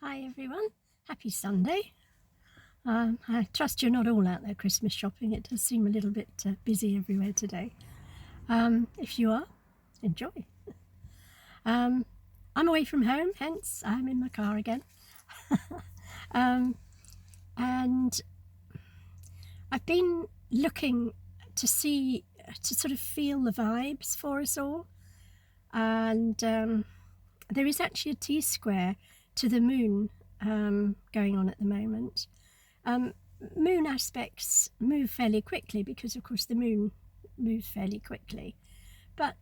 Hi everyone, happy Sunday. I trust you're not all out there Christmas shopping. It does seem a little bit busy everywhere today. If you are, enjoy. I'm away from home, hence I'm in my car again. And I've been looking to sort of feel the vibes for us all. And there is actually a T-square to the moon going on at the moment. Moon aspects move fairly quickly because, of course, the moon moves fairly quickly. But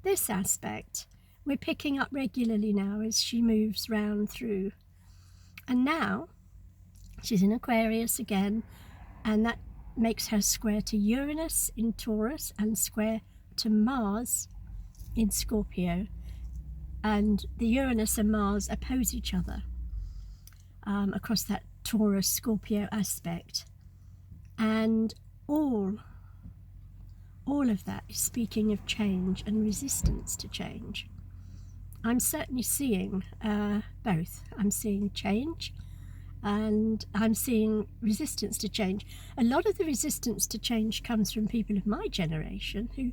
this aspect we're picking up regularly now as she moves round through. And now she's in Aquarius again, and that makes her square to Uranus in Taurus and square to Mars in Scorpio. And the Uranus and Mars oppose each other across that Taurus Scorpio aspect. And all of that is speaking of change and resistance to change. I'm certainly seeing both. I'm seeing change and I'm seeing resistance to change. A lot of the resistance to change comes from people of my generation who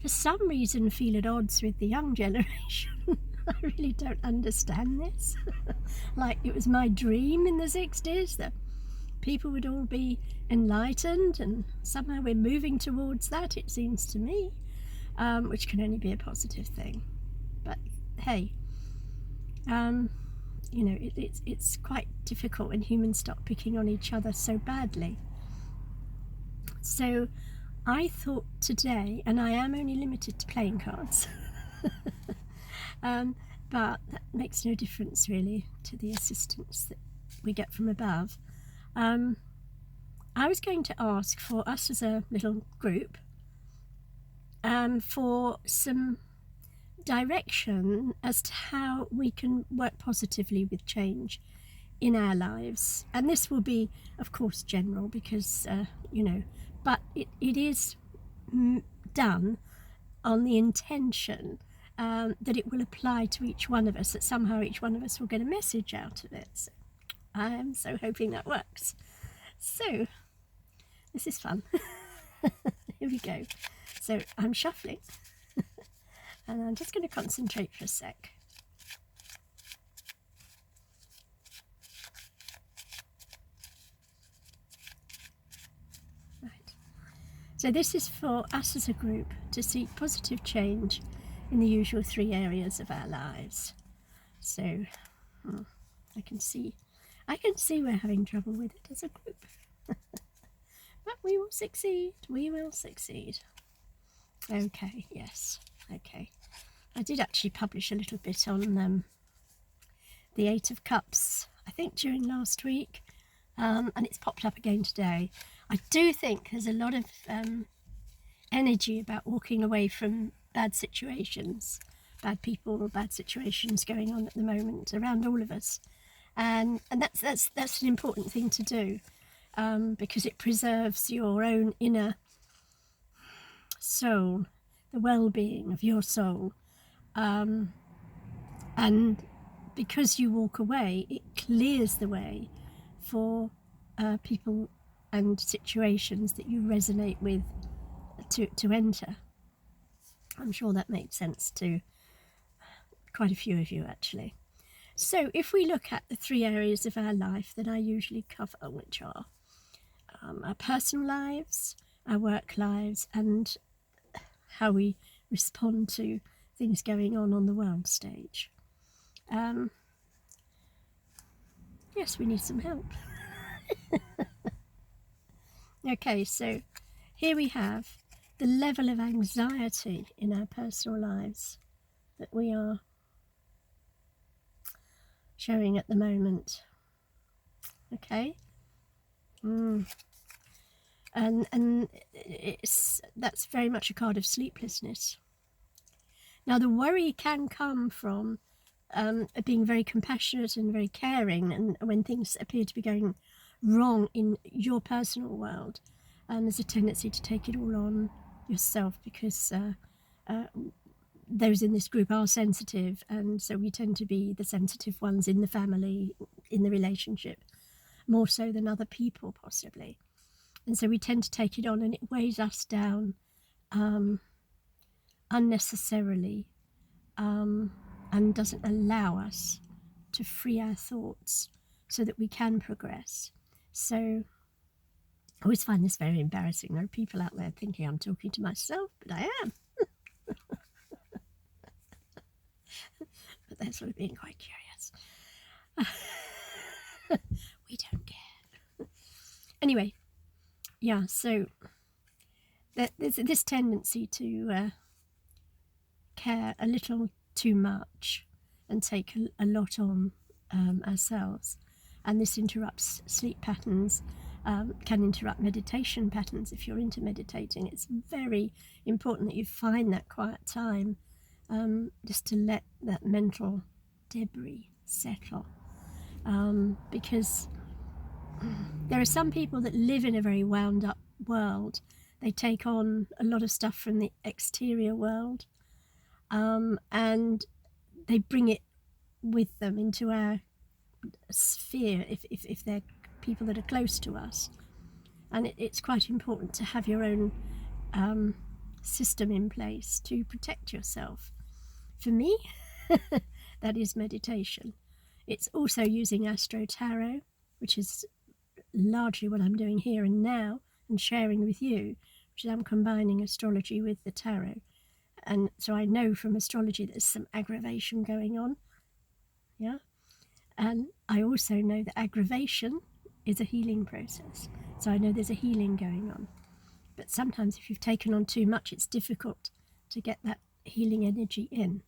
for some reason feel at odds with the young generation. I really don't understand this. Like it was my dream in the 60s that people would all be enlightened, and somehow we're moving towards that, it seems to me, which can only be a positive thing. But hey, you know, it's quite difficult when humans start picking on each other so badly. So I thought today, and I am only limited to playing cards, but that makes no difference really to the assistance that we get from above. I was going to ask for us as a little group for some direction as to how we can work positively with change in our lives. And this will be, of course, general because, you know, but it is done on the intention that it will apply to each one of us, that somehow each one of us will get a message out of it. So I am so hoping that works. So this is fun. Here we go. So I'm shuffling and I'm just going to concentrate for a sec. Right. So this is for us as a group to seek positive change in the usual 3 areas of our lives. So I can see we're having trouble with it as a group. But we will succeed. We will succeed. Okay, yes. Okay. I did actually publish a little bit on the 8 of Cups, I think during last week, and it's popped up again today. I do think there's a lot of energy about walking away from bad situations, bad people, bad situations going on at the moment around all of us, and that's an important thing to do because it preserves your own inner soul, the well-being of your soul, and because you walk away, it clears the way for people and situations that you resonate with to enter. I'm sure that makes sense to quite a few of you actually. So if we look at the 3 areas of our life that I usually cover, which are our personal lives, our work lives, and how we respond to things going on the world stage. Yes, we need some help. Okay, so here we have the level of anxiety in our personal lives that we are showing at the moment. Okay, and that's very much a card of sleeplessness. Now the worry can come from being very compassionate and very caring, and when things appear to be going wrong in your personal world, there's a tendency to take it all on yourself because those in this group are sensitive, and so we tend to be the sensitive ones in the family, in the relationship, more so than other people possibly. And so we tend to take it on, and it weighs us down unnecessarily, and doesn't allow us to free our thoughts so that we can progress. So I always find this very embarrassing. There are people out there thinking I'm talking to myself, but I am. But they're sort of being quite curious. We don't care. Anyway, yeah, so there's this tendency to care a little too much and take a lot on ourselves, and this interrupts sleep patterns, can interrupt meditation patterns. If you're into meditating, it's very important that you find that quiet time, just to let that mental debris settle, because there are some people that live in a very wound up world. They take on a lot of stuff from the exterior world, and they bring it with them into our sphere if they're people that are close to us. And it's quite important to have your own system in place to protect yourself. For me, that is meditation. It's also using Astro Tarot, which is largely what I'm doing here and now and sharing with you, which is I'm combining astrology with the tarot. And so I know from astrology there's some aggravation going on. Yeah. And I also know that aggravation is a healing process. So I know there's a healing going on. But sometimes if you've taken on too much, it's difficult to get that healing energy in.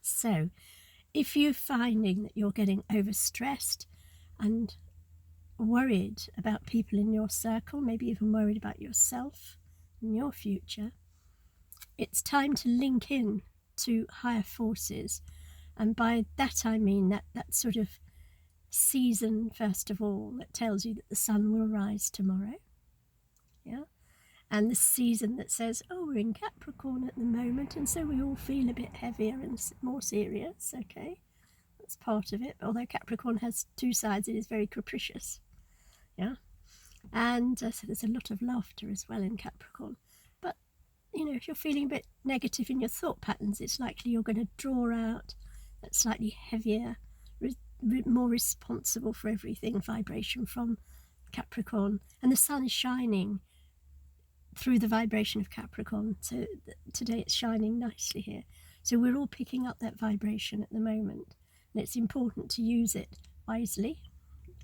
So if you're finding that you're getting overstressed and worried about people in your circle, maybe even worried about yourself and your future, it's time to link in to higher forces. And by that I mean that sort of season, first of all, that tells you that the sun will rise tomorrow. Yeah. And the season that says, oh, we're in Capricorn at the moment, and so we all feel a bit heavier and more serious. Okay, that's part of it. Although Capricorn has two sides, it is very capricious. Yeah. And so there's a lot of laughter as well in Capricorn. But, you know, if you're feeling a bit negative in your thought patterns, it's likely you're going to draw out that slightly heavier, more responsible for everything vibration from Capricorn. And the sun is shining through the vibration of Capricorn. So today it's shining nicely here. So we're all picking up that vibration at the moment. And it's important to use it wisely.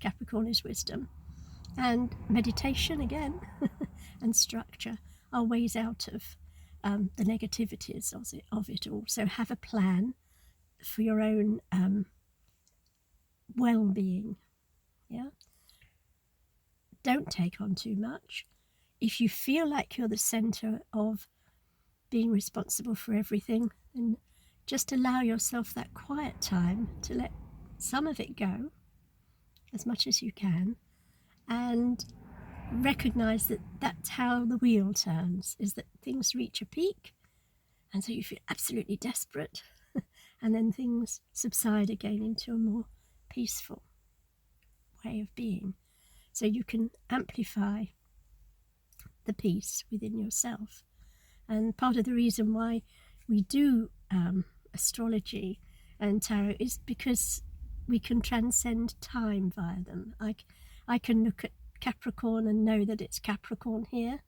Capricorn is wisdom. And meditation, again, and structure are ways out of the negativities of it all. So have a plan for your own well-being. Yeah. Don't take on too much. If you feel like you're the center of being responsible for everything, then just allow yourself that quiet time to let some of it go as much as you can, and recognize that that's how the wheel turns, is that things reach a peak, and so you feel absolutely desperate, and then things subside again into a more peaceful way of being. So you can amplify the peace within yourself. And part of the reason why we do astrology and tarot is because we can transcend time via them. I can look at Capricorn and know that it's Capricorn here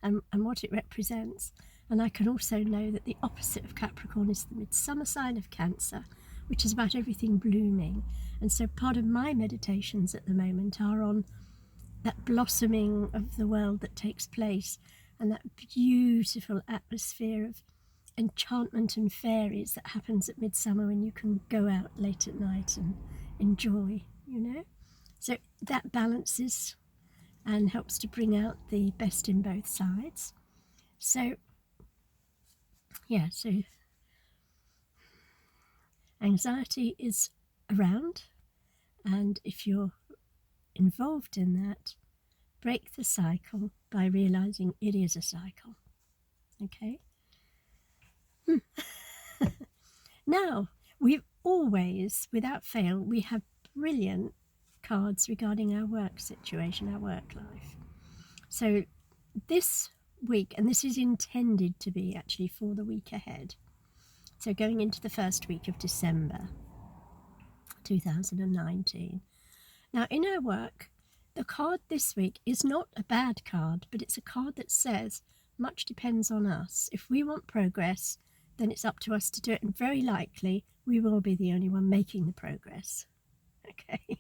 and what it represents. And I can also know that the opposite of Capricorn is the midsummer sign of Cancer, which is about everything blooming. And so part of my meditations at the moment are on that blossoming of the world that takes place, and that beautiful atmosphere of enchantment and fairies that happens at midsummer when you can go out late at night and enjoy, you know. So that balances and helps to bring out the best in both sides. So yeah, so anxiety is around, and if you're involved in that, break the cycle by realizing it is a cycle. Okay. Now, we've always, without fail, we have brilliant cards regarding our work situation, our work life. So this week, and this is intended to be actually for the week ahead, so going into the first week of December 2019. Now, in our work, the card this week is not a bad card, but it's a card that says much depends on us. If we want progress, then it's up to us to do it, and very likely we will be the only one making the progress. Okay.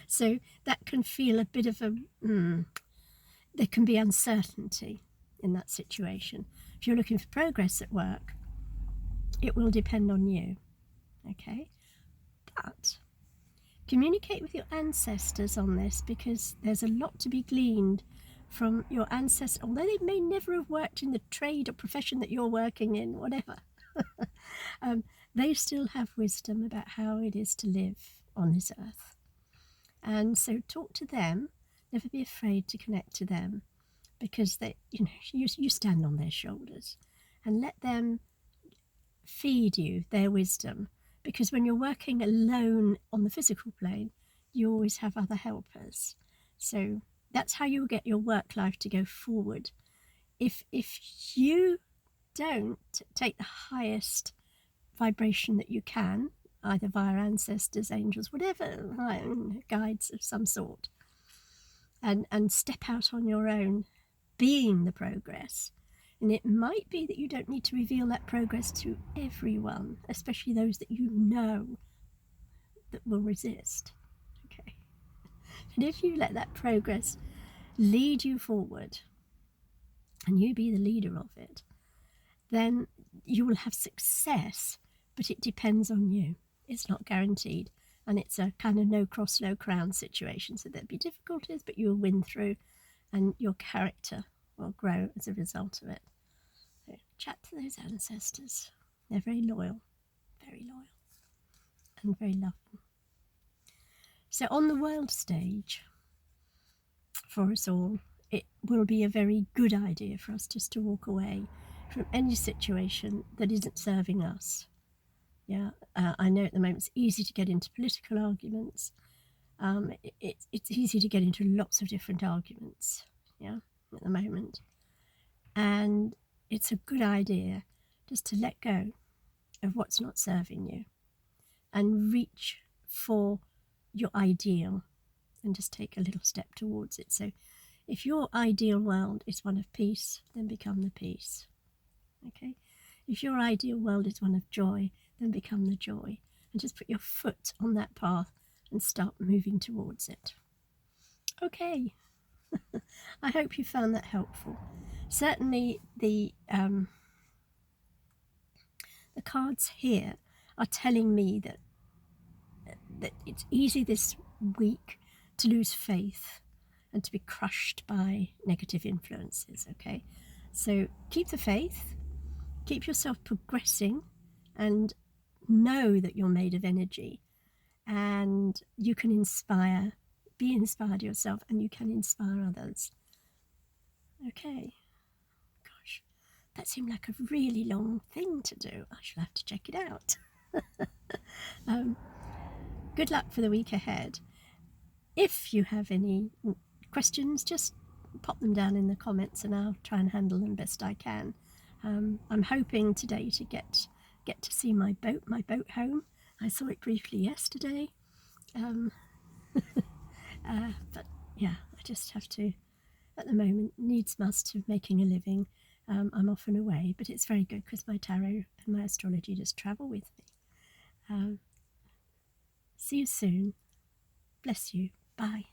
So that can feel a bit of a there can be uncertainty in that situation. If you're looking for progress at work, it will depend on you. Okay. But communicate with your ancestors on this, because there's a lot to be gleaned from your ancestors, although they may never have worked in the trade or profession that you're working in, whatever. They still have wisdom about how it is to live on this earth. And so talk to them. Never be afraid to connect to them, because they, you stand on their shoulders, and let them feed you their wisdom. Because when you're working alone on the physical plane, you always have other helpers. So that's how you'll get your work life to go forward. If you don't take the highest vibration that you can, either via ancestors, angels, whatever, guides of some sort, and step out on your own, being the progress. And it might be that you don't need to reveal that progress to everyone, especially those that you know that will resist. Okay. And if you let that progress lead you forward, and you be the leader of it, then you will have success, but it depends on you. It's not guaranteed. And it's a kind of no cross, no crown situation. So there'll be difficulties, but you'll win through, and your character will grow as a result of it. So chat to those ancestors. They're very loyal, and very loving. So on the world stage, for us all, it will be a very good idea for us just to walk away from any situation that isn't serving us. Yeah, I know at the moment it's easy to get into political arguments. It's easy to get into lots of different arguments, yeah, at the moment. And it's a good idea just to let go of what's not serving you and reach for your ideal and just take a little step towards it. So if your ideal world is one of peace, then become the peace. Okay? If your ideal world is one of joy, then become the joy. And just put your foot on that path and start moving towards it. Okay. I hope you found that helpful. Certainly the cards here are telling me that it's easy this week to lose faith and to be crushed by negative influences. Okay, so keep the faith, keep yourself progressing, and know that you're made of energy, and you can inspire, be inspired yourself, and you can inspire others. Okay. Gosh, that seemed like a really long thing to do. I shall have to check it out. Good luck for the week ahead. If you have any questions, just pop them down in the comments and I'll try and handle them best I can. I'm hoping today to get to see my boat home. I saw it briefly yesterday. But yeah, I just have to, at the moment, needs must of making a living. I'm often away, but it's very good because my tarot and my astrology just travel with me. See you soon. Bless you. Bye.